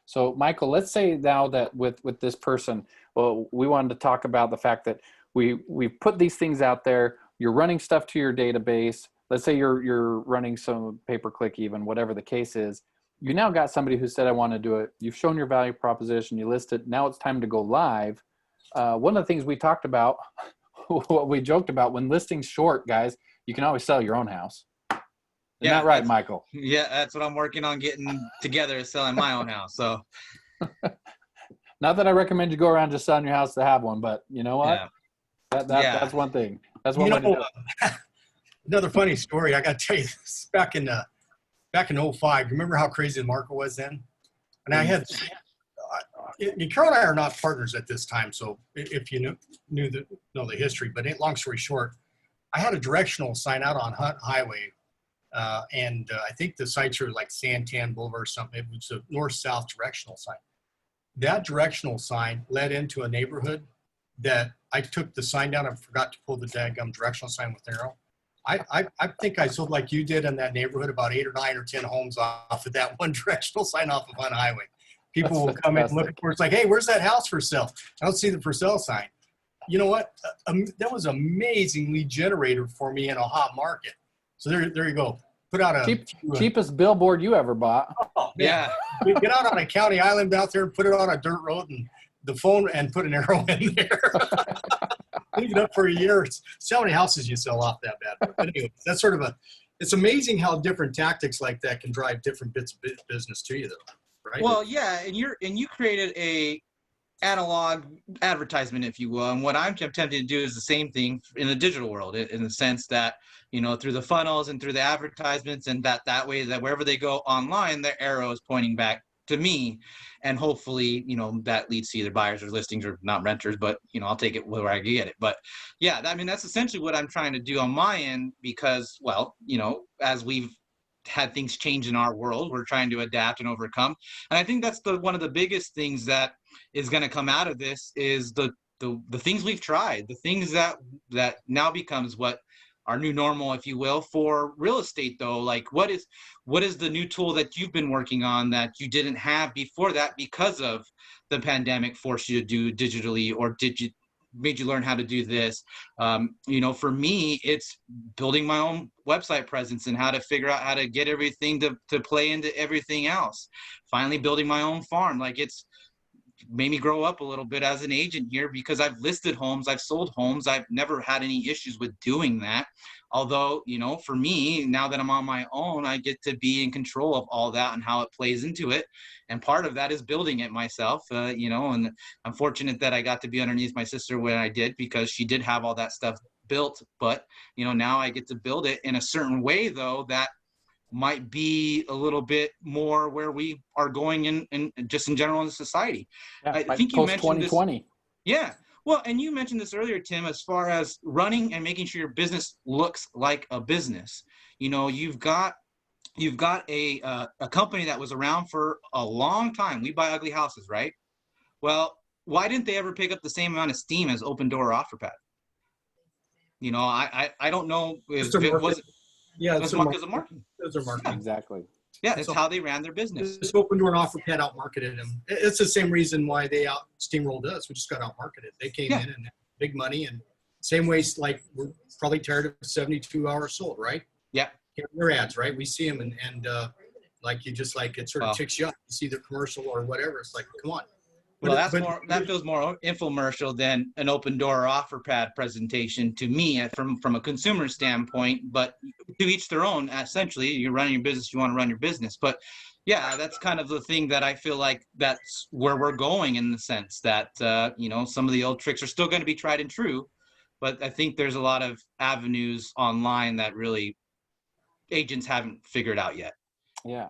So Michael, let's say now that with this person, well, we wanted to talk about the fact that we put these things out there. You're running stuff to your database. Let's say you're running some pay-per-click, even whatever the case is. You now got somebody who said, I want to do it. You've shown your value proposition. You list it. Now it's time to go live. One of the things we talked about, what we joked about, when listing's short, guys, you can always sell your own house. Isn't that right, Michael? Yeah, that's what I'm working on getting together, is selling my own house. So, not that I recommend you go around just selling your house to have one, but you know what? Yeah. That's one thing. That's one way to do it. Another funny story. I got to tell you this. Back in 2005, remember how crazy the market was then? And I had, Carol and I are not partners at this time, so if you know the history, but long story short, I had a directional sign out on Hunt Highway, and I think the sites are like Santan Boulevard or something. It was a north-south directional sign. That directional sign led into a neighborhood that I took the sign down and forgot to pull the daggum directional sign with arrow. I think I sold like you did in that neighborhood about 8 or 9 or 10 homes off of that one directional sign off of one highway. People That's will come in and look fantastic. for it's like, hey, where's that house for sale? I don't see the for sale sign. You know what? That was an amazing lead generator for me in a hot market. So there you go. Put out a Cheapest billboard you ever bought. oh, man. Yeah. Get out on a county island out there and put it on a dirt road and the phone and put an arrow in there. Leave it up for a year. See how many houses you sell off that bad. But anyway, that's sort of it's amazing how different tactics like that can drive different bits of business to you though, right? Well, yeah, and you created a analog advertisement, if you will, and what I'm attempting to do is the same thing in the digital world, in the sense that, you know, through the funnels and through the advertisements, and that way that wherever they go online, their arrow is pointing back to me, and hopefully, you know, that leads to either buyers or listings or not renters, but, you know, I'll take it where I can get it. But yeah, I mean, that's essentially what I'm trying to do on my end, because, well, you know, as we've had things change in our world, we're trying to adapt and overcome. And I think that's one of the biggest things that is going to come out of this is the things we've tried, the things that now becomes what our new normal, if you will, for real estate though. Like what is the new tool that you've been working on that you didn't have before that because of the pandemic forced you to do digitally, or made you learn how to do this? You know, for me, it's building my own website presence and how to figure out how to get everything to play into everything else. Finally building my own farm. Like it's made me grow up a little bit as an agent here, because I've listed homes, I've sold homes, I've never had any issues with doing that. Although, you know, for me, now that I'm on my own, I get to be in control of all that and how it plays into it. And part of that is building it myself, you know, and I'm fortunate that I got to be underneath my sister when I did, because she did have all that stuff built. But, you know, now I get to build it in a certain way, though, that might be a little bit more where we are going in just in general in society. Yeah, I like think you mentioned this. 2020. Yeah. Well, and you mentioned this earlier, Tim, as far as running and making sure your business looks like a business. You know, you've got a company that was around for a long time. We buy ugly houses, right? Well, why didn't they ever pick up the same amount of steam as Open Door or OfferPad? You know, I don't know if it was. Yeah, it's because of marketing. Those are marketing. Exactly. Yeah, it's how they ran their business. Just Open Door and OfferPad out-marketed them. It's the same reason why they steamrolled us. We just got out-marketed. They came in and big money, and same ways, like we're probably tired of 72 hours sold, right? Yeah. Their ads, right? We see them and like you just like it sort of ticks you up. You see the commercial or whatever. It's like, come on. Well, that feels more infomercial than an Open Door or OfferPad presentation to me from a consumer standpoint, but to each their own. Essentially, you're running your business, you want to run your business. But yeah, that's kind of the thing that I feel like that's where we're going, in the sense that, you know, some of the old tricks are still going to be tried and true, but I think there's a lot of avenues online that really agents haven't figured out yet. Yeah.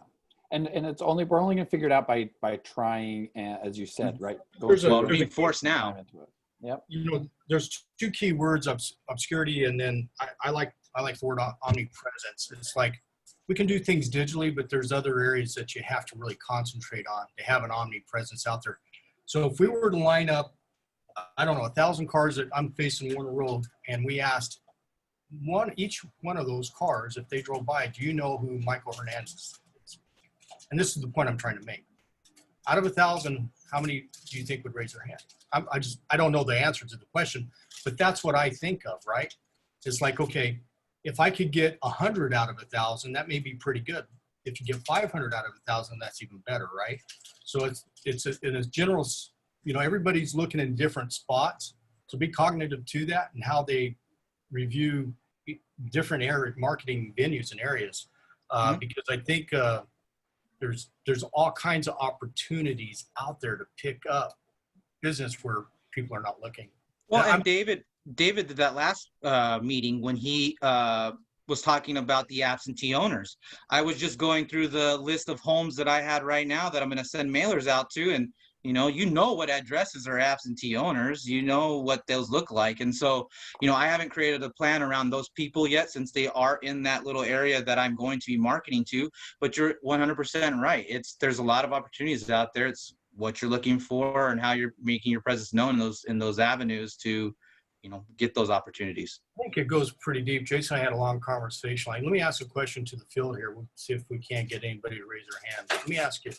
And we're only going to figure it out by trying, as you said, right? Being forced now. Yep. You know, there's two key words: obscurity, and then I like the word omnipresence. It's like we can do things digitally, but there's other areas that you have to really concentrate on to have an omnipresence out there. So if we were to line up, I don't know, 1,000 cars that I'm facing Warner Road, and we asked each one of those cars, if they drove by, do you know who Michael Hernandez is? And this is the point I'm trying to make. Out of 1,000, how many do you think would raise their hand? I don't know the answer to the question, but that's what I think of, right? It's like, okay, if I could get 100 out of 1,000, that may be pretty good. If you get 500 out of 1,000, that's even better, right? So it's in a general, you know, everybody's looking in different spots. So be cognitive to that and how they review different marketing venues and areas, because I think there's all kinds of opportunities out there to pick up business where people are not looking. Well, and David did that last meeting when he was talking about the absentee owners. I was just going through the list of homes that I had right now that I'm going to send mailers out to, and you know what addresses are absentee owners, you know what those look like. And so, you know, I haven't created a plan around those people yet, since they are in that little area that I'm going to be marketing to, but you're 100% right. There's a lot of opportunities out there. It's what you're looking for and how you're making your presence known in those avenues to, get those opportunities. I think it goes pretty deep. Jason and I had a long conversation. Like, let me ask a question to the field here. We'll see if we can't get anybody to raise their hand. Let me ask you,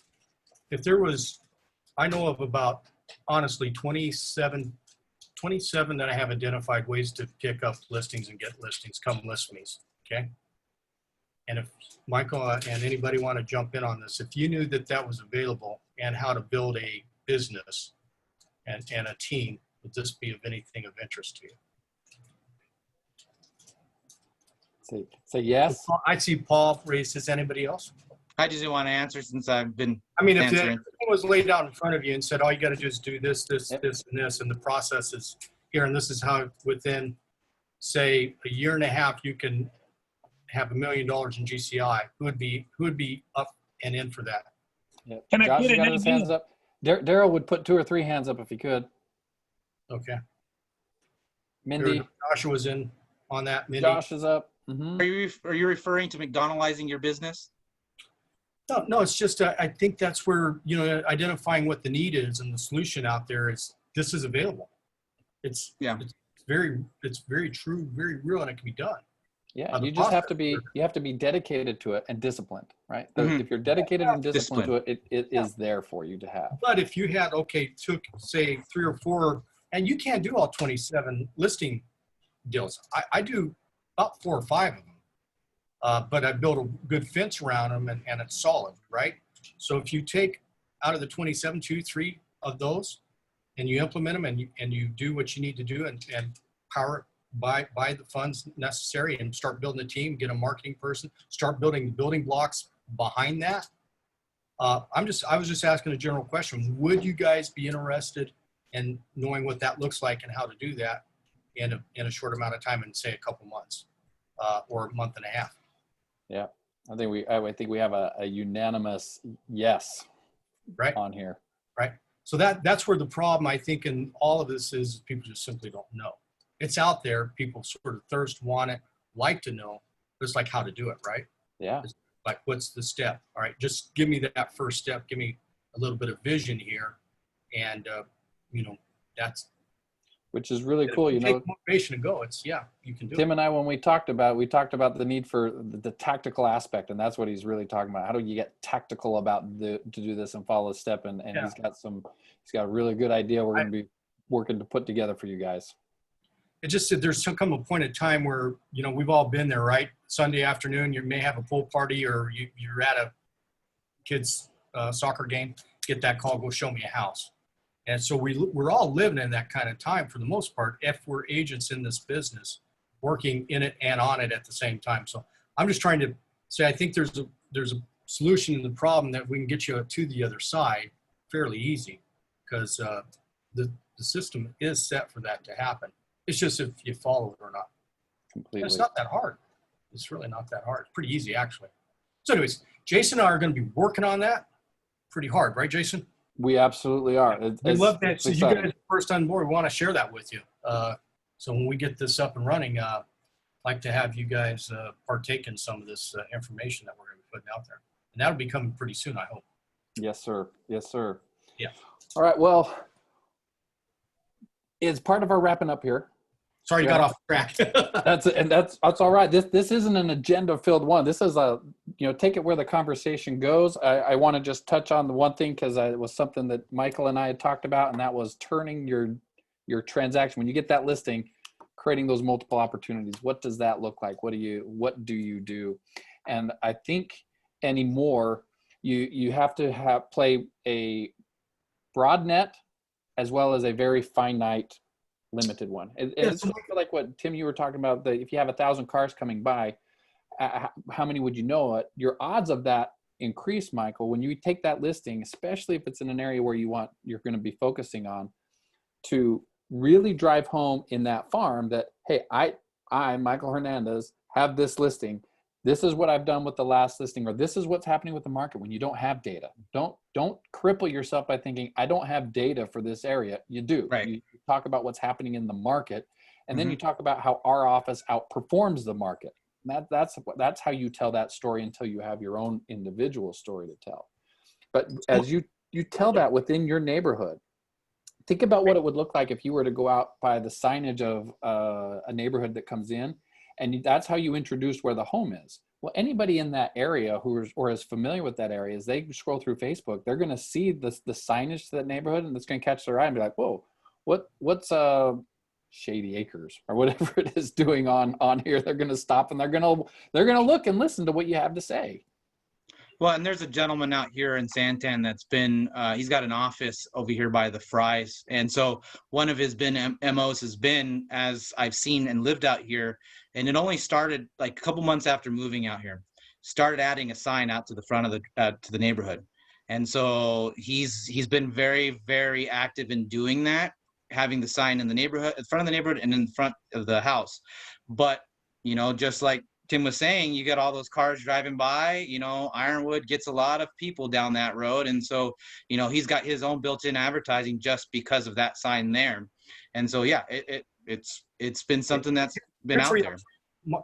if there was, I know of about, honestly, 27 that I have identified ways to pick up listings and get listings, come list me's, okay? And if Michael and anybody want to jump in on this, if you knew that that was available and how to build a business and a team, would this be of anything of interest to you? Say yes. I see Paul raised. Does anybody else? I just didn't want to answer since I've been I mean, if answering. everything was laid out in front of you and said, all you got to do is do this, this, Yep. this, and this, and the process is here, and this is how within, say, a year and a half, you can have $1 million in GCI, who would be up and in for that? Yeah. Can I Josh get has an got his idea? hands up. Daryl would put 2 or 3 hands up if he could. Okay. Mindy, Joshua was in on that. Mindy? Josh is up. Mhm. Are you referring to McDonaldizing your business? No, it's just, I think that's where, identifying what the need is and the solution out there is, this is available. It's very true, very real, and it can be done. Yeah, the you just have process. to be dedicated to it and disciplined, right? Mhm. If you're dedicated and disciplined Discipline. to it, it is there for you to have. But if you had, took say 3 or 4, and you can't do all 27 listing deals. I do about 4 or 5 of them, but I built a good fence around them and it's solid, right? So if you take out of the 27, 2, 3 of those, and you implement them and you do what you need to do and power buy the funds necessary and start building a team, get a marketing person, start building blocks behind that. I was just asking a general question. Would you guys be interested in knowing what that looks like and how to do that in a short amount of time, in say a couple months or a month and a half? Yeah, I think we have a unanimous yes Right. on here. Right. So that's where the problem, I think, in all of this is people just simply don't know. It's out there. People sort of thirst, want it, like to know, but it's like how to do it, right? Yeah. It's like, what's the step? All right, just give me that first step. Give me a little bit of vision here. And, that's. Which is really cool. Take motivation to go. You can do Tim it. and I, when we talked about the need for the tactical aspect, and that's what he's really talking about. How do you get tactical about to do this and follow a step? And Yeah. he's got a really good idea we're going to be working to put together for you guys. It just said there's come a point in time where, we've all been there, right? Sunday afternoon, you may have a pool party or you're at a kid's soccer game, get that call, go show me a house. And so we're all living in that kind of time for the most part, if we're agents in this business, working in it and on it at the same time. So I'm just trying to say, I think there's a solution to the problem that we can get you to the other side fairly easy, because the system is set for that to happen. It's just if you follow it or not. Completely. And it's not that hard. It's really not that hard. It's pretty easy, actually. So anyways, Jason and I are going to be working on that pretty hard, right, Jason? We absolutely are. We love that. It's So you exciting. guys are first on board. We want to share that with you. So when we get this up and running, I'd like to have you guys partake in some of this information that we're going to be putting out there. And that'll be coming pretty soon, I hope. Yes, sir. Yes, sir. Yeah. All right. Well, it's part of our wrapping up here. Sorry, you got off track. That's all right. This isn't an agenda filled one. This is take it where the conversation goes. I want to just touch on the one thing, because it was something that Michael and I had talked about, and that was turning your transaction, when you get that listing, creating those multiple opportunities. What does that look like? What do you do? And I think anymore you have to play a broad net as well as a very finite limited one. It's sort of like what Tim, you were talking about, that if you have 1,000 cars coming by, how many would you know it? Your odds of that increase, Michael, when you take that listing, especially if it's in an area where you're going to be focusing on, to really drive home in that farm that, hey, I Michael Hernandez, have this listing. This is what I've done with the last listing, or this is what's happening with the market. When you don't have data, don't cripple yourself by thinking, I don't have data for this area. You do. Right. You talk about what's happening in the market, and then you talk about how our office outperforms the market. That's how you tell that story until you have your own individual story to tell. But as you you tell that within your neighborhood. Think about what it would look like if you were to go out by the signage of a neighborhood that comes in, and that's how you introduce where the home is. Well, anybody in that area or is familiar with that area, as they scroll through Facebook, they're going to see the signage to that neighborhood, and it's going to catch their eye and be like, whoa, what's Shady Acres or whatever it is doing on here? They're going to stop and they're going to look and listen to what you have to say. Well, and there's a gentleman out here in Santan that's been, he's got an office over here by the Fry's. And so one of his MOs has been, as I've seen and lived out here, and it only started like a couple months after moving out here, started adding a sign out to the front of to the neighborhood. And so he's been very, very active in doing that, having the sign in the neighborhood, in front of the neighborhood and in front of the house. But, you know, just like Tim was saying, you got all those cars driving by, you know, Ironwood gets a lot of people down that road. And so, you know, he's got his own built-in advertising just because of that sign there. And so, yeah, it's been something that's been out there.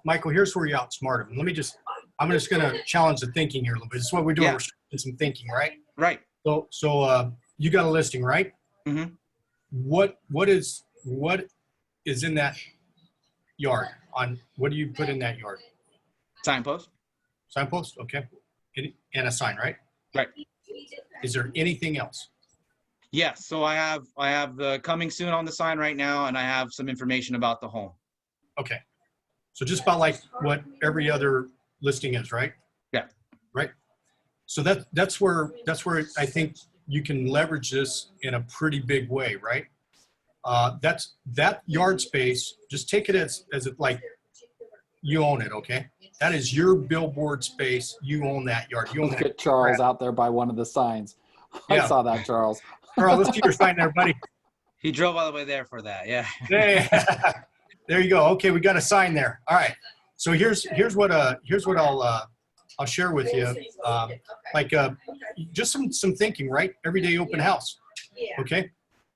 Michael, here's where you outsmart him. I'm just going to challenge the thinking here a little bit. This is what we're doing. Yeah. We're doing some thinking, right? Right. So you got a listing, right? Mm-hmm. What is in that yard? What do you put in that yard? Signpost. Signpost, okay. And a sign, right? Right. Is there anything else? Yes. So I have the coming soon on the sign right now, and I have some information about the home. Okay. So just about like what every other listing is, right? Yeah. Right. So that's where I think you can leverage this in a pretty big way, right? That's that yard space. Just take it as it like you own it, okay? That is your billboard space. You own that yard. You own that. Get Charles out there by one of the signs. I saw that, Charles. Charles, let's see your sign there, buddy. He drove all the way there for that. Yeah. There you go. Okay, we got a sign there. All right. So here's what I'll share with you. Just some thinking, right? Everyday open house. Okay.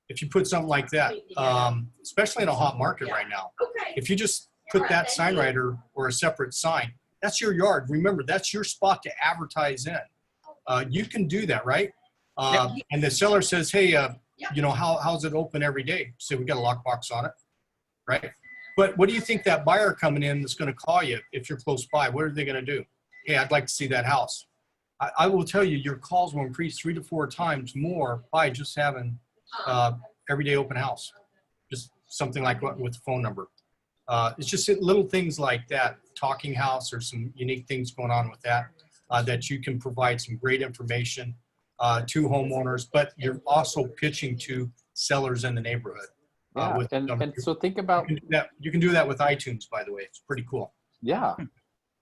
If you put something like that, especially in a hot market right now, if you just put that sign right or a separate sign, that's your yard. Remember, that's your spot to advertise in. You can do that, right? And the seller says, hey, you know, how's it open every day? So we got a lockbox on it, right? But what do you think that buyer coming in is going to call you if you're close by? What are they going to do? Hey, I'd like to see that house. I will tell you, your calls will increase 3 to 4 times more by just having everyday open house. Just something like what with the phone number. It's just little things like that, talking house or some unique things going on with that, that you can provide some great information to homeowners, but you're also pitching to sellers in the neighborhood. Yeah, and so think about you can do that with iTunes, by the way. It's pretty cool. Yeah.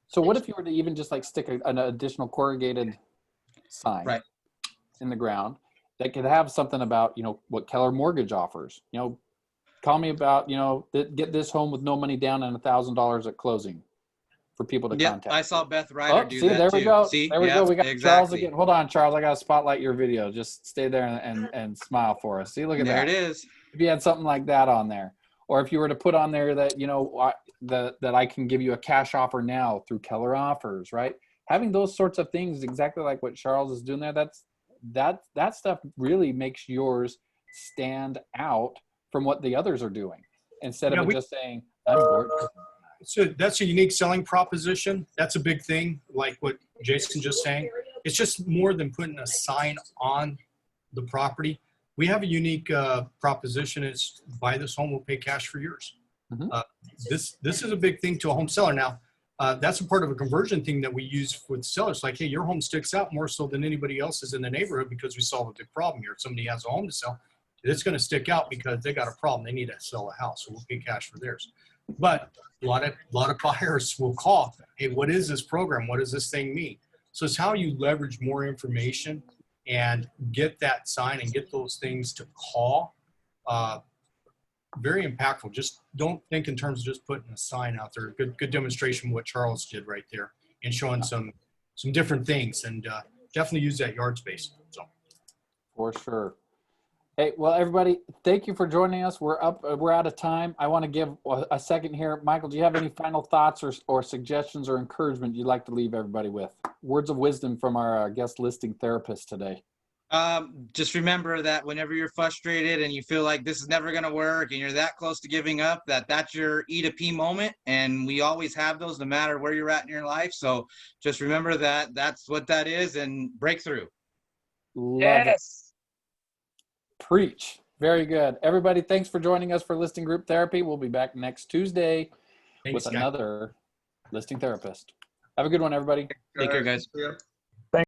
So what if you were to even just like stick an additional corrugated sign in the ground that could have something about, you know, what Keller Mortgage offers? You know, call me about, you know, get this home with no money down and $1,000 at closing for people to contact. I saw Beth Ryder do that there too. we go. See, there we go. We got Charles again. Hold on, Charles. I got to spotlight your video. Just stay there and smile for us. See, look at that. There it is. If you had something like that on there, or if you were to put on there that, you know, that I can give you a cash offer now through Keller Offers, right? Having those sorts of things, exactly like what Charles is doing there, that stuff really makes yours stand out from what the others are doing, instead of just saying, I'm bored. So that's a unique selling proposition. That's a big thing, like what Jason just saying. It's just more than putting a sign on the property. We have a unique proposition. It's buy this home, we'll pay cash for yours. Mm-hmm. This is a big thing to a home seller. Now, that's a part of a conversion thing that we use with sellers. Like, hey, your home sticks out more so than anybody else's in the neighborhood because we solve a big problem here. If somebody has a home to sell, it's going to stick out because they got a problem. They need to sell a house, so we'll pay cash for theirs. But a lot of buyers will call, hey, what is this program? What does this thing mean? So it's how you leverage more information and get that sign and get those things to call. Very impactful. Just don't think in terms of just putting a sign out there. Good demonstration of what Charles did right there and showing some different things, and definitely use that yard space. So for sure. Hey, well, everybody, thank you for joining us. We're out of time. I want to give a second here. Michael, do you have any final thoughts or suggestions or encouragement you'd like to leave everybody with? Words of wisdom from our guest listing therapist today. Just remember that whenever you're frustrated and you feel like this is never going to work and you're that close to giving up, that's your E to P moment. And we always have those no matter where you're at in your life. So just remember that that's what that is, and breakthrough. Love it. Preach. Very good. Everybody, thanks for joining us for Listing Group Therapy. We'll be back next Tuesday Thanks, with guys. another listing therapist. Have a good one, everybody. Take care, guys. Yeah.